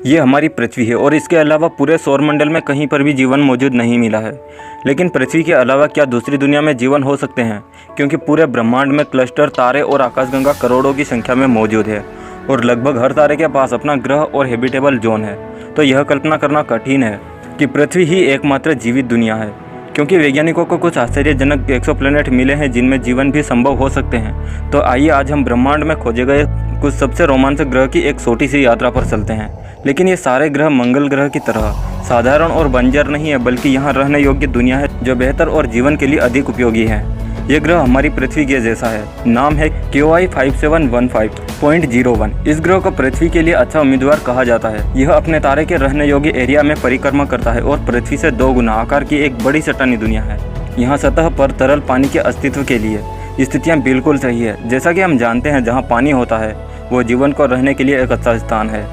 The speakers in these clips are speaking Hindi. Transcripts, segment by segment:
ये हमारी पृथ्वी है और इसके अलावा पूरे सौरमंडल में कहीं पर भी जीवन मौजूद नहीं मिला है। लेकिन पृथ्वी के अलावा क्या दूसरी दुनिया में जीवन हो सकते हैं? क्योंकि पूरे ब्रह्मांड में क्लस्टर तारे और आकाशगंगा करोड़ों की संख्या में मौजूद है और लगभग हर तारे के पास अपना ग्रह और हैबिटेबल जोन है। तो यह कल्पना करना कठिन है कि पृथ्वी ही एकमात्र जीवित दुनिया है, क्योंकि वैज्ञानिकों को कुछ आश्चर्यजनक एक्सोप्लैनेट मिले हैं जिनमें जीवन भी संभव हो सकते हैं। तो आइए आज हम ब्रह्मांड में खोजे गए कुछ सबसे रोमांचक ग्रह की एक छोटी सी यात्रा पर चलते हैं। लेकिन ये सारे ग्रह मंगल ग्रह की तरह साधारण और बंजर नहीं है, बल्कि यहाँ रहने योग्य दुनिया है जो बेहतर और जीवन के लिए अधिक उपयोगी है। ये ग्रह हमारी पृथ्वी के जैसा है। नाम है KOI 5715.01। इस ग्रह को पृथ्वी के लिए अच्छा उम्मीदवार कहा जाता है। यह अपने तारे के रहने योग्य एरिया में परिक्रमा करता है और पृथ्वी से 2 गुना आकार की एक बड़ी चट्टानी दुनिया है। यहाँ सतह पर तरल पानी के अस्तित्व के लिए स्थितियाँ बिल्कुल सही है। जैसा कि हम जानते हैं, जहाँ पानी होता है वो जीवन को रहने के लिए एक अच्छा स्थान है।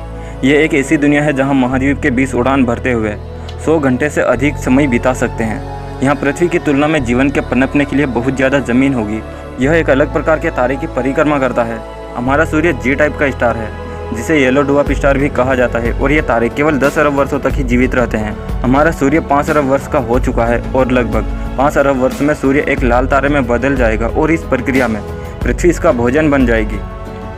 ये एक ऐसी दुनिया है जहाँ महाद्वीप के बीच उड़ान भरते हुए 100 घंटे से अधिक समय बिता सकते हैं। यहाँ पृथ्वी की तुलना में जीवन के पनपने के लिए बहुत ज़्यादा ज़मीन होगी। यह एक अलग प्रकार के तारे की परिक्रमा करता है। हमारा सूर्य G टाइप का स्टार है, जिसे येलो ड्वार्फ स्टार भी कहा जाता है, और ये तारे केवल 10 अरब वर्षों तक ही जीवित रहते हैं। हमारा सूर्य 5 अरब वर्ष का हो चुका है और लगभग 5 अरब वर्ष में सूर्य एक लाल तारे में बदल जाएगा और इस प्रक्रिया में पृथ्वी इसका भोजन बन जाएगी।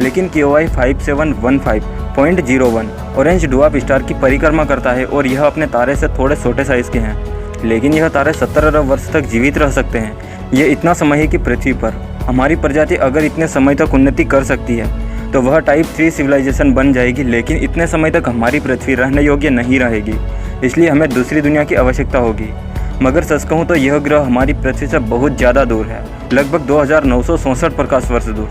लेकिन KOI 5715.01 ऑरेंज ड्वार्फ स्टार की परिक्रमा करता है और यह अपने तारे से थोड़े छोटे साइज़ के हैं। लेकिन यह तारे 70 अरब वर्ष तक जीवित रह सकते हैं। यह इतना समय है कि पृथ्वी पर हमारी प्रजाति अगर इतने समय तक उन्नति कर सकती है तो वह टाइप 3 सिविलाइजेशन बन जाएगी। लेकिन इतने समय तक हमारी पृथ्वी रहने योग्य नहीं रहेगी, इसलिए हमें दूसरी दुनिया की आवश्यकता होगी। मगर सच कहूँ तो यह ग्रह हमारी पृथ्वी से बहुत ज़्यादा दूर है, लगभग 2964 प्रकाश वर्ष दूर।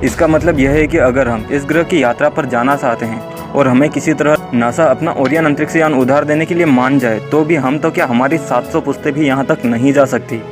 इसका मतलब यह है कि अगर हम इस ग्रह की यात्रा पर जाना चाहते हैं और हमें किसी तरह नासा अपना ओरियन अंतरिक्ष यान उधार देने के लिए मान जाए, तो भी हम तो क्या, हमारी 700 पुश्तें भी यहाँ तक नहीं जा सकती,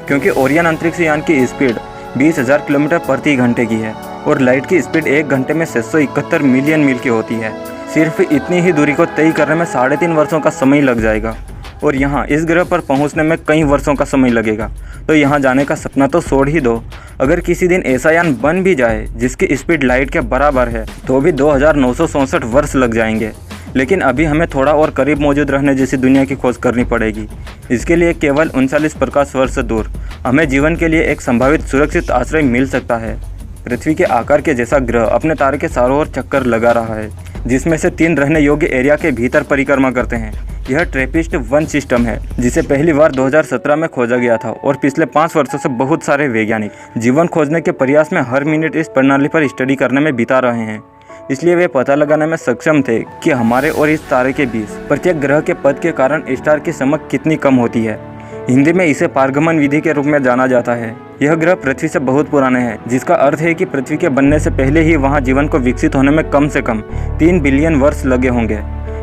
क्योंकि ओरियन अंतरिक्ष यान की स्पीड 20,000 किलोमीटर प्रति घंटे की है और लाइट की स्पीड 1 घंटे में 671 मिलियन मील की होती है। सिर्फ इतनी ही दूरी को तय करने में 3.5 वर्षों का समय लग जाएगा और यहाँ इस ग्रह पर पहुँचने में कई वर्षों का समय लगेगा। तो यहाँ जाने का सपना तो छोड़ ही दो। अगर किसी दिन ऐसा यान बन भी जाए जिसकी स्पीड लाइट के बराबर है, तो भी 2964 वर्ष लग जाएंगे। लेकिन अभी हमें थोड़ा और करीब मौजूद रहने जैसी दुनिया की खोज करनी पड़ेगी। इसके लिए केवल 39 प्रकाश वर्ष दूर हमें जीवन के लिए एक संभावित सुरक्षित आश्रय मिल सकता है। पृथ्वी के आकार के जैसा ग्रह अपने तारे के चारों ओर चक्कर लगा रहा है, जिसमें से 3 रहने योग्य एरिया के भीतर परिक्रमा करते हैं। यह ट्रैपिस्ट-1 सिस्टम है, जिसे पहली बार 2017 में खोजा गया था और पिछले 5 वर्षों से बहुत सारे वैज्ञानिक जीवन खोजने के प्रयास में हर मिनट इस प्रणाली पर स्टडी करने में बिता रहे हैं। इसलिए वे पता लगाने में सक्षम थे कि हमारे और इस तारे के बीच प्रत्येक ग्रह के पथ के कारण स्टार की चमक कितनी कम होती है। हिंदी में इसे पारगमन विधि के रूप में जाना जाता है। यह ग्रह पृथ्वी से बहुत पुराने हैं, जिसका अर्थ है कि पृथ्वी के बनने से पहले ही वहाँ जीवन को विकसित होने में कम से कम 3 बिलियन वर्ष लगे होंगे।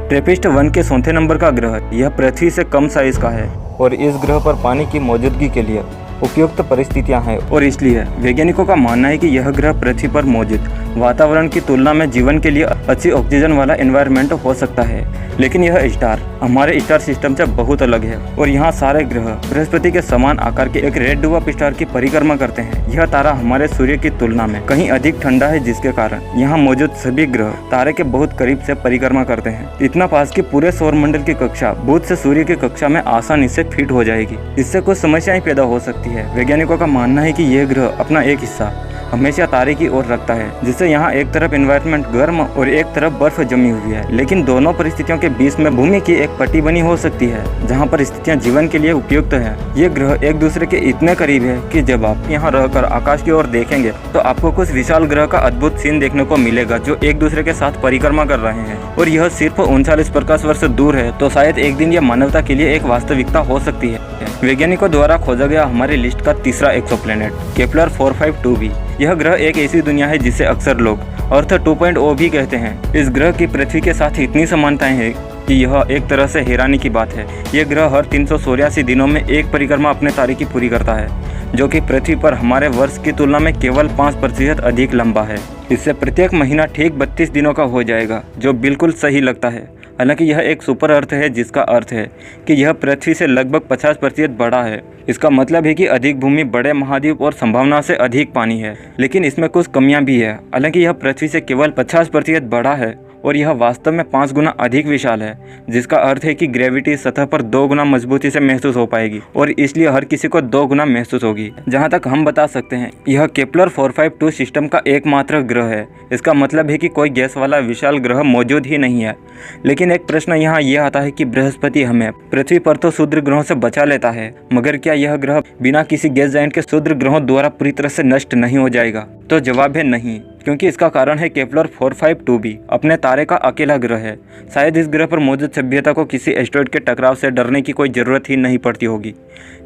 ट्रैपिस्ट-1 के 4थे नंबर का ग्रह यह पृथ्वी से कम साइज का है और इस ग्रह पर पानी की मौजूदगी के लिए उपयुक्त परिस्थितियां हैं, और इसलिए वैज्ञानिकों का मानना है कि यह ग्रह पृथ्वी पर मौजूद वातावरण की तुलना में जीवन के लिए अच्छी ऑक्सीजन वाला एनवायरनमेंट हो सकता है। लेकिन यह स्टार हमारे स्टार सिस्टम से बहुत अलग है और यहाँ सारे ग्रह बृहस्पति के समान आकार के एक रेड ड्वार्फ स्टार की परिक्रमा करते हैं। यह तारा हमारे सूर्य की तुलना में कहीं अधिक ठंडा है, जिसके कारण यहाँ मौजूद सभी ग्रह तारे के बहुत करीब से परिक्रमा करते हैं। इतना पास कि पूरे सौरमंडल की कक्षा बुध से सूर्य की कक्षा में आसानी से फिट हो जाएगी। इससे कुछ समस्याएं पैदा हो सकती है। वैज्ञानिकों का मानना है कि यह ग्रह अपना एक हिस्सा हमेशा तारे की ओर रखता है, जिससे यहाँ एक तरफ एनवायरनमेंट गर्म और एक तरफ बर्फ जमी हुई है। लेकिन दोनों परिस्थितियों के बीच में भूमि की एक पट्टी बनी हो सकती है, जहाँ पर स्थितियाँ जीवन के लिए उपयुक्त है। ये ग्रह एक दूसरे के इतने करीब है कि जब आप यहाँ रहकर आकाश की ओर देखेंगे तो आपको कुछ विशाल ग्रह का अद्भुत सीन देखने को मिलेगा, जो एक दूसरे के साथ परिक्रमा कर रहे हैं। और यह सिर्फ 39 प्रकाश वर्ष दूर है, तो शायद एक दिन यह मानवता के लिए एक वास्तविकता हो सकती है। वैज्ञानिकों द्वारा खोजा गया हमारी लिस्ट का तीसरा एक्सोप्लैनेट केपलर 452b। यह ग्रह एक ऐसी दुनिया है जिसे अक्सर लोग अर्थ 2.0 भी कहते हैं। इस ग्रह की पृथ्वी के साथ इतनी समानताएं हैं कि यह एक तरह से हैरानी की बात है। यह ग्रह हर 384 दिनों में एक परिक्रमा अपने तारे की पूरी करता है, जो कि पृथ्वी पर हमारे वर्ष की तुलना में केवल 5% अधिक लंबा है। इससे प्रत्येक महीना ठीक 32 दिनों का हो जाएगा, जो बिल्कुल सही लगता है। हालांकि यह एक सुपर अर्थ है, जिसका अर्थ है कि यह पृथ्वी से लगभग 50% बड़ा है। इसका मतलब है कि अधिक भूमि, बड़े महाद्वीप और संभावना से अधिक पानी है। लेकिन इसमें कुछ कमियां भी है। हालांकि यह पृथ्वी से केवल 50% बड़ा है और यह वास्तव में 5 गुना अधिक विशाल है, जिसका अर्थ है कि ग्रेविटी सतह पर 2 गुना मजबूती से महसूस हो पाएगी और इसलिए हर किसी को 2 गुना महसूस होगी। जहाँ तक हम बता सकते हैं, यह केपलर 452 सिस्टम का एकमात्र ग्रह है। इसका मतलब है कि कोई गैस वाला विशाल ग्रह मौजूद ही नहीं है। लेकिन एक प्रश्न यहाँ यह आता है कि बृहस्पति हमें पृथ्वी पर तो क्षुद्र ग्रहों से बचा लेता है, मगर क्या यह ग्रह बिना किसी गैस जायंट के क्षुद्र ग्रहों द्वारा पूरी तरह से नष्ट नहीं हो जाएगा? तो जवाब है नहीं, क्योंकि इसका कारण है केपलर 452b अपने तारे का अकेला ग्रह है। शायद इस ग्रह पर मौजूद सभ्यता को किसी एस्टेरॉयड के टकराव से डरने की कोई ज़रूरत ही नहीं पड़ती होगी,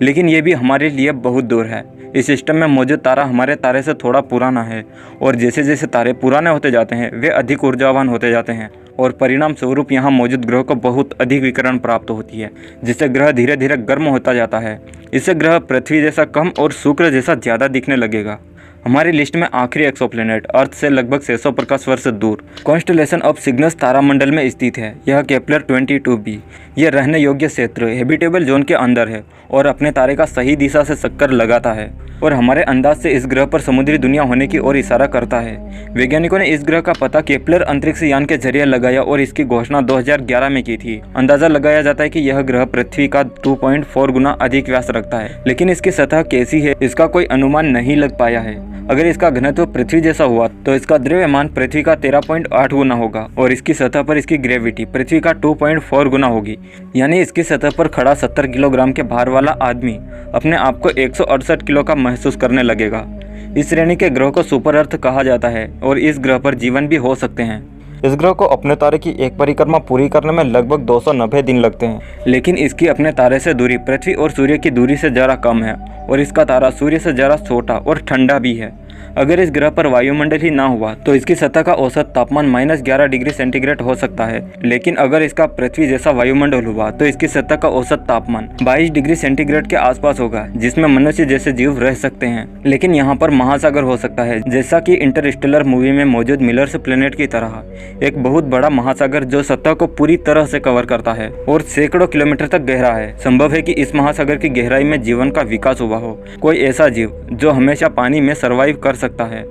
लेकिन ये भी हमारे लिए बहुत दूर है। इस सिस्टम में मौजूद तारा हमारे तारे से थोड़ा पुराना है और जैसे जैसे तारे पुराने होते जाते हैं वे अधिक ऊर्जावान होते जाते हैं और परिणाम स्वरूप यहाँ मौजूद ग्रह को बहुत अधिक विकिरण प्राप्त होती है, जिससे ग्रह धीरे धीरे गर्म होता जाता है। इससे ग्रह पृथ्वी जैसा कम और शुक्र जैसा ज़्यादा दिखने लगेगा। हमारी लिस्ट में आखिरी एक्सोप्लैनेट अर्थ से लगभग 600 प्रकाश वर्ष दूर कॉन्स्टेलेशन ऑफ सिग्नस तारामंडल में स्थित है। यह केपलर 22b। यह रहने योग्य क्षेत्र हैबिटेबल जोन के अंदर है और अपने तारे का सही दिशा से चक्कर लगाता है और हमारे अंदाज से इस ग्रह पर समुद्री दुनिया होने की ओर इशारा करता है। वैज्ञानिकों ने इस ग्रह का पता केपलर अंतरिक्ष यान के जरिए लगाया और इसकी घोषणा 2011 में की थी। अंदाजा लगाया जाता है कि यह ग्रह पृथ्वी का 2.4 गुना अधिक व्यास रखता है, लेकिन इसकी सतह कैसी है इसका कोई अनुमान नहीं लग पाया है। अगर इसका घनत्व पृथ्वी जैसा हुआ तो इसका द्रव्यमान पृथ्वी का 13.8 गुना होगा और इसकी सतह पर इसकी ग्रेविटी पृथ्वी का 2.4 गुना होगी। यानी इसकी सतह पर खड़ा 70 किलोग्राम के भार वाला आदमी अपने आप को 168 किलो का महसूस करने लगेगा। इस श्रेणी के ग्रह को सुपर अर्थ कहा जाता है और इस ग्रह पर जीवन भी हो सकते हैं। इस ग्रह को अपने तारे की एक परिक्रमा पूरी करने में लगभग 290 दिन लगते हैं, लेकिन इसकी अपने तारे से दूरी पृथ्वी और सूर्य की दूरी से जरा कम है और इसका तारा सूर्य से जरा छोटा और ठंडा भी है। अगर इस ग्रह पर वायुमंडल ही ना हुआ तो इसकी सतह का औसत तापमान -11 डिग्री सेंटीग्रेड हो सकता है, लेकिन अगर इसका पृथ्वी जैसा वायुमंडल हुआ तो इसकी सतह का औसत तापमान 22 डिग्री सेंटीग्रेड के आसपास होगा, जिसमें मनुष्य जैसे जीव रह सकते हैं। लेकिन यहाँ पर महासागर हो सकता है, जैसा कि इंटरस्टेलर मूवी में मौजूद मिलर्स प्लेनेट की तरह एक बहुत बड़ा महासागर जो सतह को पूरी तरह से कवर करता है और सैकड़ों किलोमीटर तक गहरा है। संभव है कि इस महासागर की गहराई में जीवन का विकास हुआ हो, कोई ऐसा जीव जो हमेशा पानी में सर्वाइव कर सकता है।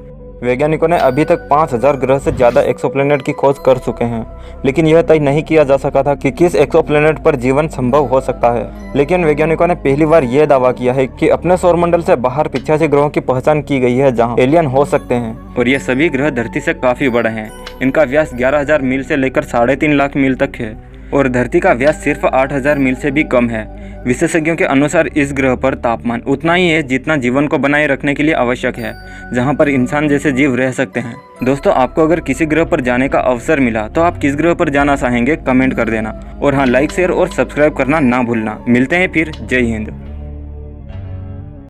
वैज्ञानिकों ने अभी तक 5000 ग्रह से ज़्यादा एक्सोप्लैनेट की खोज कर चुके हैं, लेकिन यह तय नहीं किया जा सका था कि किस एक्सोप्लैनेट पर जीवन संभव हो सकता है। लेकिन वैज्ञानिकों ने पहली बार यह दावा किया है कि अपने सौरमंडल से बाहर 85 ग्रहों की पहचान की गई है जहां एलियन हो सकते हैं, और ये सभी ग्रह धरती से काफ़ी बड़े हैं। इनका व्यास 11,000 मील से लेकर 3.5 लाख मील तक है और धरती का व्यास सिर्फ 8,000 मील से भी कम है। विशेषज्ञों के अनुसार इस ग्रह पर तापमान उतना ही है जितना जीवन को बनाए रखने के लिए आवश्यक है, जहां पर इंसान जैसे जीव रह सकते हैं। दोस्तों, आपको अगर किसी ग्रह पर जाने का अवसर मिला तो आप किस ग्रह पर जाना चाहेंगे कमेंट कर देना, और हाँ, लाइक शेयर और सब्सक्राइब करना ना भूलना। मिलते हैं फिर। जय हिंद।